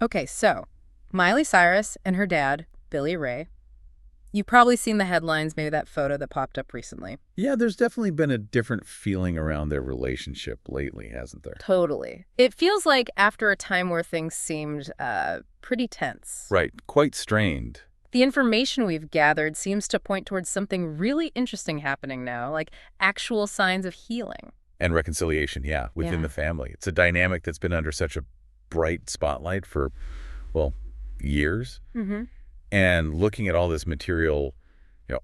Okay, so Miley Cyrus and her dad, Billy Ray. You've probably seen the headlines, maybe that photo that popped up recently. Yeah, there's definitely been a different feeling around their relationship lately, hasn't there? Totally. It feels like after a time where things seemed pretty tense. Right, quite strained. The information we've gathered seems to point towards something really interesting happening now, like actual signs of healing. And reconciliation, yeah, within the family. It's a dynamic that's been under such a bright spotlight for, well, years. Mm-hmm. And looking at all this material,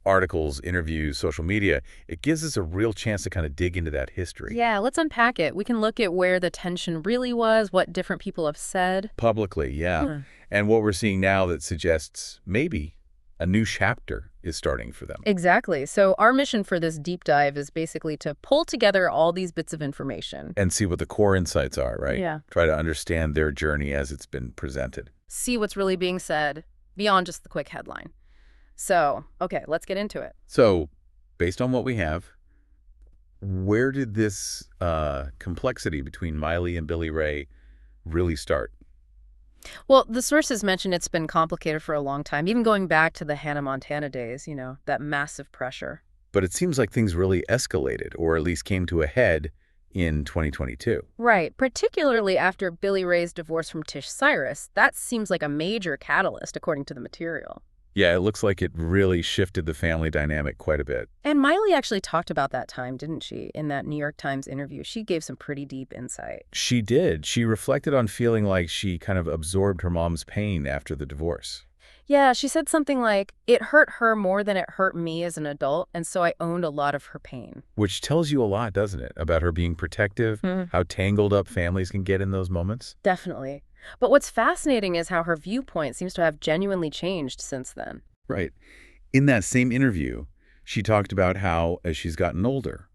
articles, interviews, social media, it gives us a real chance to kind of dig into that history. Yeah, let's unpack it. We can look at where the tension really was, what different people have said. Publicly, yeah. And what we're seeing now that suggests maybe a new chapter is starting for them. Exactly. So our mission for this deep dive is basically to pull together all these bits of information. And see what the core insights are, right? Yeah. Try to understand their journey as it's been presented. See what's really being said beyond just the quick headline. So, okay, let's get into it. So, based on what we have, where did this complexity between Miley and Billy Ray really start? Well, the sources mention it's been complicated for a long time, even going back to the Hannah Montana days, that massive pressure. But it seems like things really escalated, or at least came to a head in 2022. Right, particularly after Billy Ray's divorce from Tish Cyrus. That seems like a major catalyst, according to the material. Yeah, it looks like it really shifted the family dynamic quite a bit. And Miley actually talked about that time, didn't she? In that New York Times interview, she gave some pretty deep insight. She did. She reflected on feeling like she kind of absorbed her mom's pain after the divorce. Yeah, she said something like, it hurt her more than it hurt me as an adult, and so I owned a lot of her pain. Which tells you a lot, doesn't it? About her being protective, how tangled up families can get in those moments. Definitely. But what's fascinating is how her viewpoint seems to have genuinely changed since then. Right. In that same interview, she talked about how, as she's gotten older,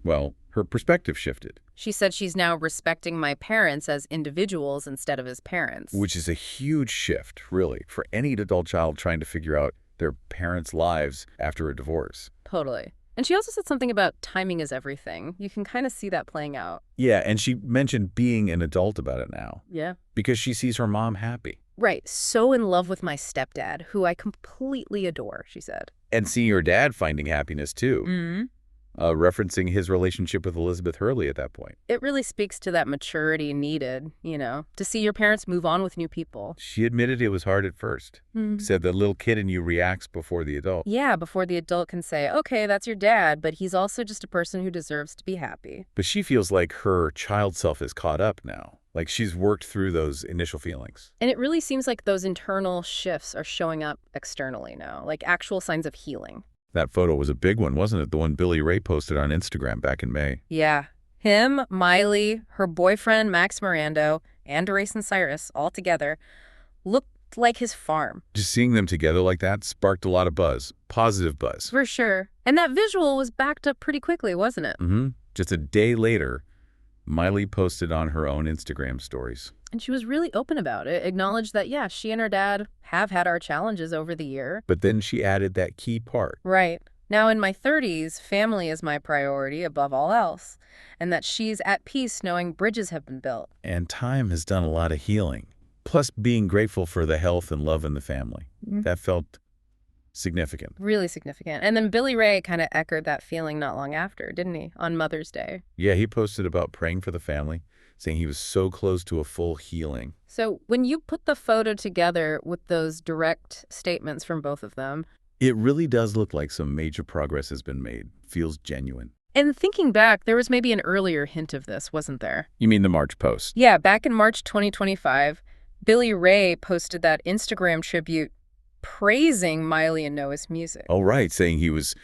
well, her perspective shifted. She said she's now respecting my parents as individuals instead of as parents. Which is a huge shift, really, for any adult child trying to figure out their parents' lives after a divorce. Totally. And she also said something about timing is everything. You can kind of see that playing out. Yeah, and she mentioned being an adult about it now. Yeah. Because she sees her mom happy. Right. So in love with my stepdad, who I completely adore, she said. And seeing her dad finding happiness, too. Mm-hmm. Referencing his relationship with Elizabeth Hurley at that point. It really speaks to that maturity needed, to see your parents move on with new people. She admitted it was hard at first. Said the little kid in you reacts before the adult. Yeah, before the adult can say, okay, that's your dad, but he's also just a person who deserves to be happy. But she feels like her child self is caught up now. Like she's worked through those initial feelings. And it really seems like those internal shifts are showing up externally now, like actual signs of healing. That photo was a big one, wasn't it? The one Billy Ray posted on Instagram back in May. Yeah. Him, Miley, her boyfriend, Max Mirando, and Rayson Cyrus, all together, looked like his farm. Just seeing them together like that sparked a lot of buzz. Positive buzz. For sure. And that visual was backed up pretty quickly, wasn't it? Just a day later, Miley posted on her own Instagram stories. And she was really open about it, acknowledged that, yeah, she and her dad have had our challenges over the year. But then she added that key part. Right. Now in my 30s, family is my priority above all else, and that she's at peace knowing bridges have been built. And time has done a lot of healing. Plus being grateful for the health and love in the family. That felt significant. Really significant. And then Billy Ray kind of echoed that feeling not long after, didn't he, on Mother's Day? Yeah, he posted about praying for the family, saying he was so close to a full healing. So when you put the photo together with those direct statements from both of them, it really does look like some major progress has been made. Feels genuine. And thinking back, there was maybe an earlier hint of this, wasn't there? You mean the March post? Yeah, back in March 2025, Billy Ray posted that Instagram tribute praising Miley and Noah's music. Oh, right, saying he was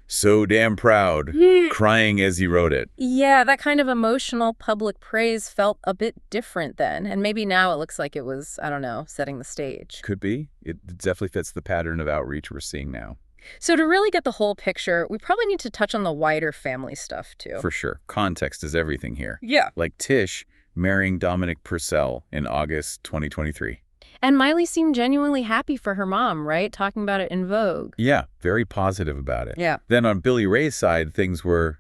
so damn proud, crying as he wrote it. Yeah, that kind of emotional public praise felt a bit different then. And maybe now it looks like it was, I don't know, setting the stage. Could be. It definitely fits the pattern of outreach we're seeing now. So to really get the whole picture, we probably need to touch on the wider family stuff, too. For sure. Context is everything here. Yeah. Like Tish marrying Dominic Purcell in August 2023. And Miley seemed genuinely happy for her mom, right? Talking about it in Vogue. Yeah, very positive about it. Yeah. Then on Billy Ray's side, things were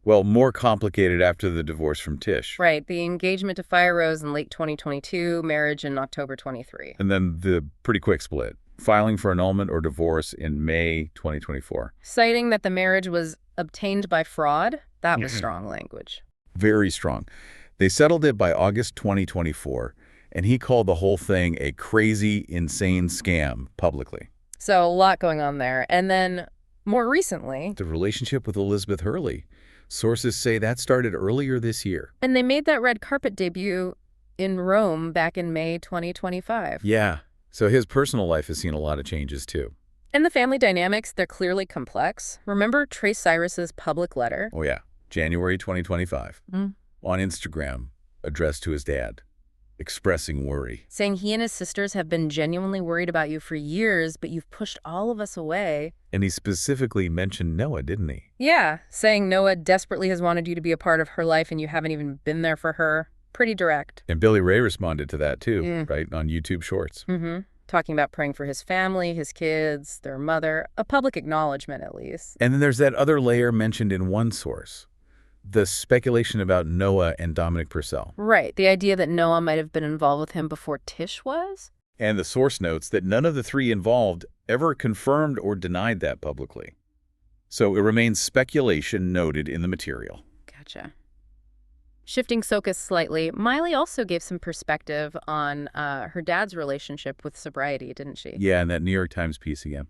Well, more complicated after the divorce from Tish. Right. The engagement to Fire Rose in late 2022, marriage in October 23. And then the pretty quick split, filing for annulment or divorce in May 2024. Citing that the marriage was obtained by fraud, that was strong language. Very strong. They settled it by August 2024, and he called the whole thing a crazy, insane scam publicly. So a lot going on there. And then more recently, The relationship with Elizabeth Hurley. Sources say that started earlier this year. and they made that red carpet debut in Rome back in May 2025. Yeah. So his personal life has seen a lot of changes, too. And the family dynamics, they're clearly complex. Remember Trace Cyrus's public letter? Oh, yeah. January 2025. Mm. On Instagram, addressed to his dad, expressing worry. Saying he and his sisters have been genuinely worried about you for years, but you've pushed all of us away. And he specifically mentioned Noah, didn't he? Yeah, saying Noah desperately has wanted you to be a part of her life and you haven't even been there for her. Pretty direct. And Billy Ray responded to that, too, right, on YouTube Shorts. Mm-hmm. Talking about praying for his family, his kids, their mother. A public acknowledgement, at least. And then there's that other layer mentioned in one source, the speculation about Noah and Dominic Purcell. Right, the idea that Noah might have been involved with him before Tish was? And the source notes that none of the three involved ever confirmed or denied that publicly. So it remains speculation noted in the material. Gotcha. Shifting focus slightly, Miley also gave some perspective on her dad's relationship with sobriety, didn't she? Yeah, and that New York Times piece again.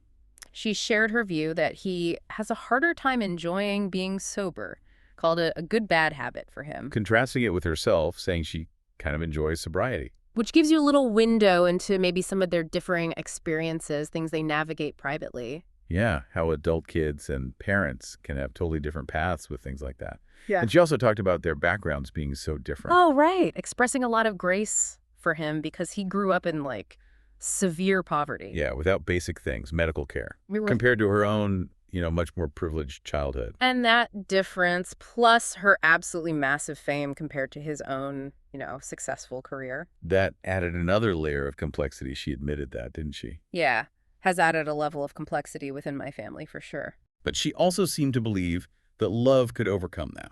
She shared her view that he has a harder time enjoying being sober, called it a good-bad habit for him. Contrasting it with herself, saying she kind of enjoys sobriety. Which gives you a little window into maybe some of their differing experiences, things they navigate privately. Yeah, how adult kids and parents can have totally different paths with things like that. Yeah. And she also talked about their backgrounds being so different. Oh, right. Expressing a lot of grace for him because he grew up in, like, severe poverty. Yeah, without basic things, medical care, We were compared to her own, much more privileged childhood. And that difference, plus her absolutely massive fame compared to his own, successful career. That added another layer of complexity. She admitted that, didn't she? Yeah, has added a level of complexity within my family for sure. But she also seemed to believe that love could overcome that.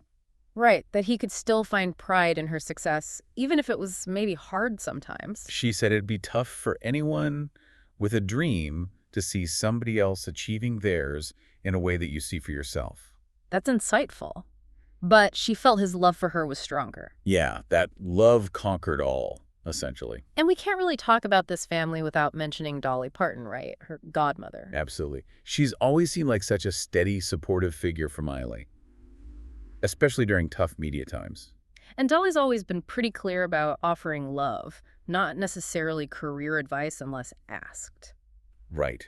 Right, that he could still find pride in her success, even if it was maybe hard sometimes. She said it'd be tough for anyone with a dream to see somebody else achieving theirs in a way that you see for yourself. That's insightful. But she felt his love for her was stronger. Yeah, that love conquered all, essentially. And we can't really talk about this family without mentioning Dolly Parton, right? Her godmother. Absolutely. She's always seemed like such a steady, supportive figure for Miley, especially during tough media times. And Dolly's always been pretty clear about offering love, not necessarily career advice unless asked. Right.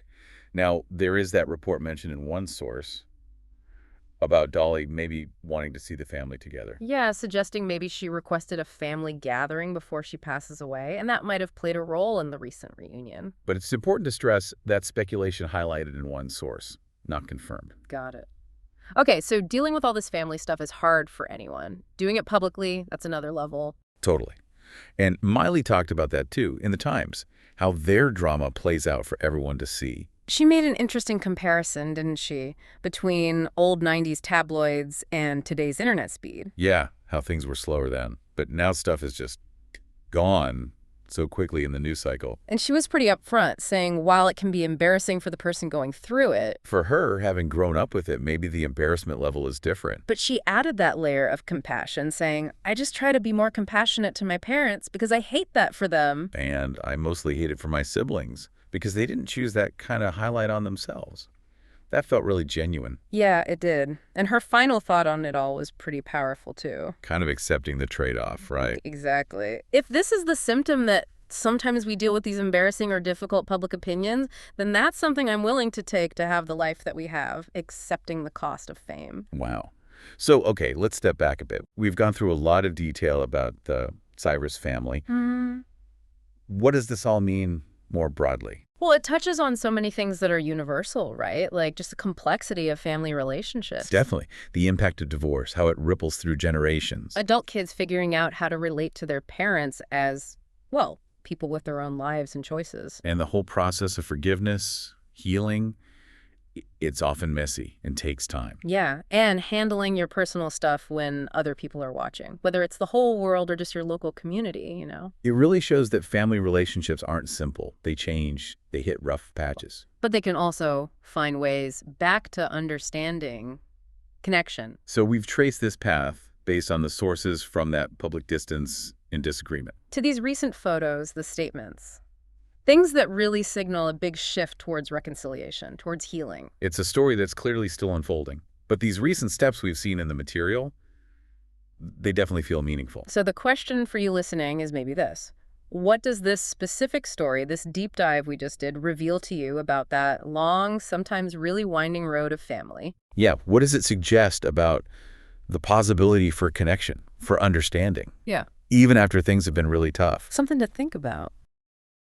Now, there is that report mentioned in one source about Dolly maybe wanting to see the family together. Yeah, suggesting maybe she requested a family gathering before she passes away, and that might have played a role in the recent reunion. But it's important to stress that speculation highlighted in one source, not confirmed. Got it. Okay, so dealing with all this family stuff is hard for anyone. Doing it publicly, that's another level. Totally. And Miley talked about that too in the Times, how their drama plays out for everyone to see. She made an interesting comparison, didn't she, between old 90s tabloids and today's internet speed. Yeah, how things were slower then. But now stuff is just gone so quickly in the news cycle. And she was pretty upfront, saying while it can be embarrassing for the person going through it, For her, having grown up with it, maybe the embarrassment level is different. but she added that layer of compassion, saying, I just try to be more compassionate to my parents because I hate that for them. And I mostly hate it for my siblings because they didn't choose that kind of highlight on themselves. That felt really genuine, Yeah, it did. And her final thought on it all was pretty powerful, too. kind of accepting the trade-off, right? Exactly. If this is the symptom that sometimes we deal with these embarrassing or difficult public opinions, then that's something I'm willing to take to have the life that we have, accepting the cost of fame. Wow. So, okay, let's step back a bit. We've gone through a lot of detail about the Cyrus family. What does this all mean more broadly? Well, it touches on so many things that are universal, right? Like just the complexity of family relationships. Definitely. The impact of divorce, how it ripples through generations. Adult kids figuring out how to relate to their parents as, well, people with their own lives and choices. And the whole process of forgiveness, healing, It's often messy and takes time. Yeah, and handling your personal stuff when other people are watching, whether it's the whole world or just your local community. It really shows that family relationships aren't simple. They change, they hit rough patches. But they can also find ways back to understanding connection. So we've traced this path based on the sources from that public distance and disagreement. To these recent photos, the statements, things that really signal a big shift towards reconciliation, towards healing. It's a story that's clearly still unfolding. But these recent steps we've seen in the material, they definitely feel meaningful. So the question for you listening is maybe this. What does this specific story, this deep dive we just did, reveal to you about that long, sometimes really winding road of family? Yeah, what does it suggest about the possibility for connection, for understanding, Yeah. even after things have been really tough? Something to think about.